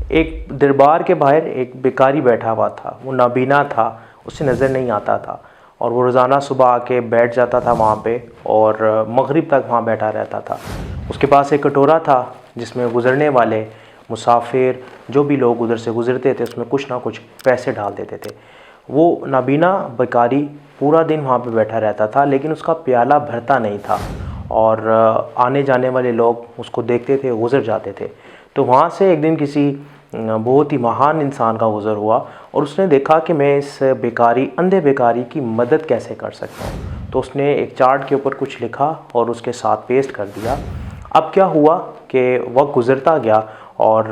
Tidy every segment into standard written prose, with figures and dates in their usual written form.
एक दरबार के बाहर एक भिखारी बैठा हुआ था, वो नाबीना था, उसे नज़र नहीं आता था और वो रोज़ाना सुबह आके बैठ जाता था वहाँ पे और मगरिब तक वहाँ बैठा रहता था। उसके पास एक कटोरा था जिसमें गुज़रने वाले मुसाफिर जो भी लोग उधर से गुज़रते थे उसमें कुछ ना कुछ पैसे डाल देते थे। वो नाबीना भिखारी पूरा दिन वहाँ पे बैठा रहता था, लेकिन उसका प्याला भरता नहीं था और आने जाने वाले लोग उसको देखते थे, गुज़र जाते थे। तो वहाँ से एक दिन किसी बहुत ही महान इंसान का गुज़र हुआ और उसने देखा कि मैं इस अंधे भिखारी की मदद कैसे कर सकता हूँ। तो उसने एक चार्ट के ऊपर कुछ लिखा और उसके साथ पेस्ट कर दिया। अब क्या हुआ कि वक्त गुज़रता गया और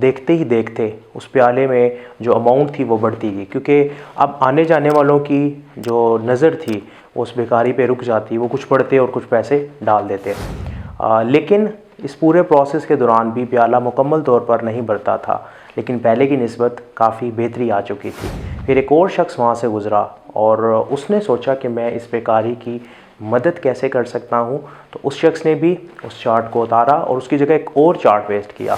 देखते ही देखते उस प्याले में जो अमाउंट थी वो बढ़ती गई, क्योंकि अब आने जाने वालों की जो नज़र थी उस भिखारी पे रुक जाती, वो कुछ पढ़ते और कुछ पैसे डाल देते। लेकिन इस पूरे प्रोसेस के दौरान भी प्याला मुकम्मल तौर पर नहीं भरता था, लेकिन पहले की निस्बत काफ़ी बेहतरी आ चुकी थी। फिर एक और शख्स वहाँ से गुज़रा और उसने सोचा कि मैं इस भिखारी की मदद कैसे कर सकता हूँ। तो उस शख्स ने भी उस चार्ट को उतारा और उसकी जगह एक और चार्ट पेस्ट किया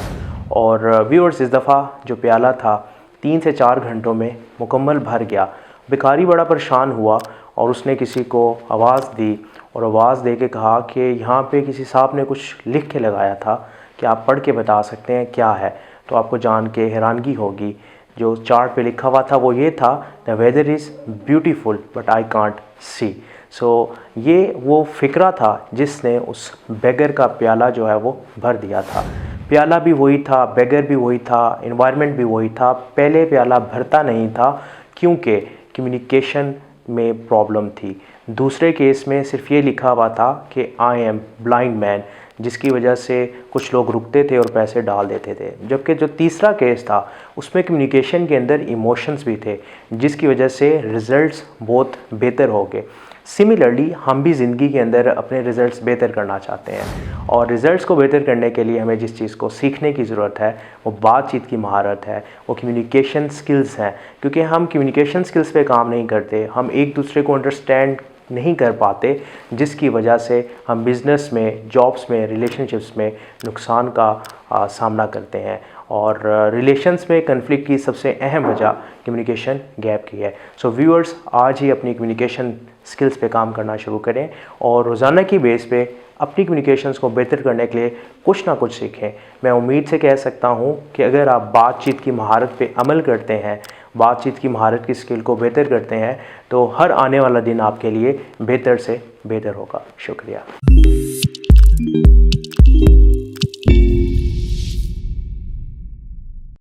और व्यूअर्स इस दफ़ा जो प्याला था 3 से 4 घंटों में मुकम्मल भर गया। भिखारी बड़ा परेशान हुआ और उसने किसी को आवाज़ दी और आवाज़ दे के कहा कि यहाँ पे किसी साहब ने कुछ लिख के लगाया था कि आप पढ़ के बता सकते हैं क्या है। तो आपको जान के हैरानगी होगी, जो चार्ट पे लिखा हुआ था वो ये था, the weather is beautiful but I can't see. So ये वो फ़िक्रा था जिसने उस बेगर का प्याला जो है वो भर दिया था। प्याला भी वही था, बेगर भी वही था, एनवायरनमेंट भी वही था। पहले प्याला भरता नहीं था क्योंकि कम्युनिकेशन में प्रॉब्लम थी। दूसरे केस में सिर्फ ये लिखा हुआ था कि आई एम ब्लाइंड मैन, जिसकी वजह से कुछ लोग रुकते थे और पैसे डाल देते थे। जबकि जो तीसरा केस था उसमें कम्युनिकेशन के अंदर इमोशंस भी थे, जिसकी वजह से रिज़ल्ट्स बहुत बेहतर हो गए। सिमिलरली हम भी ज़िंदगी के अंदर अपने रिज़ल्ट्स बेहतर करना चाहते हैं और रिज़ल्ट्स को बेहतर करने के लिए हमें जिस चीज़ को सीखने की ज़रूरत है वो बातचीत की महारत है, वो कम्युनिकेशन स्किल्स हैं। क्योंकि हम कम्युनिकेशन स्किल्स पे काम नहीं करते, हम एक दूसरे को अंडरस्टैंड नहीं कर पाते, जिसकी वजह से हम बिज़नेस में, जॉब्स में, रिलेशनशिप्स में नुकसान का सामना करते हैं। और रिलेशंस में कन्फ्लिक्ट की सबसे अहम वजह कम्युनिकेशन गैप की है। सो व्यूअर्स, आज ही अपनी कम्युनिकेशन स्किल्स पे काम करना शुरू करें और रोज़ाना की बेस पे अपनी कम्युनिकेशंस को बेहतर करने के लिए कुछ ना कुछ सीखें। मैं उम्मीद से कह सकता हूँ कि अगर आप बातचीत की महारत पे अमल करते हैं, बातचीत की महारत की स्किल को बेहतर करते हैं, तो हर आने वाला दिन आपके लिए बेहतर से बेहतर होगा। शुक्रिया।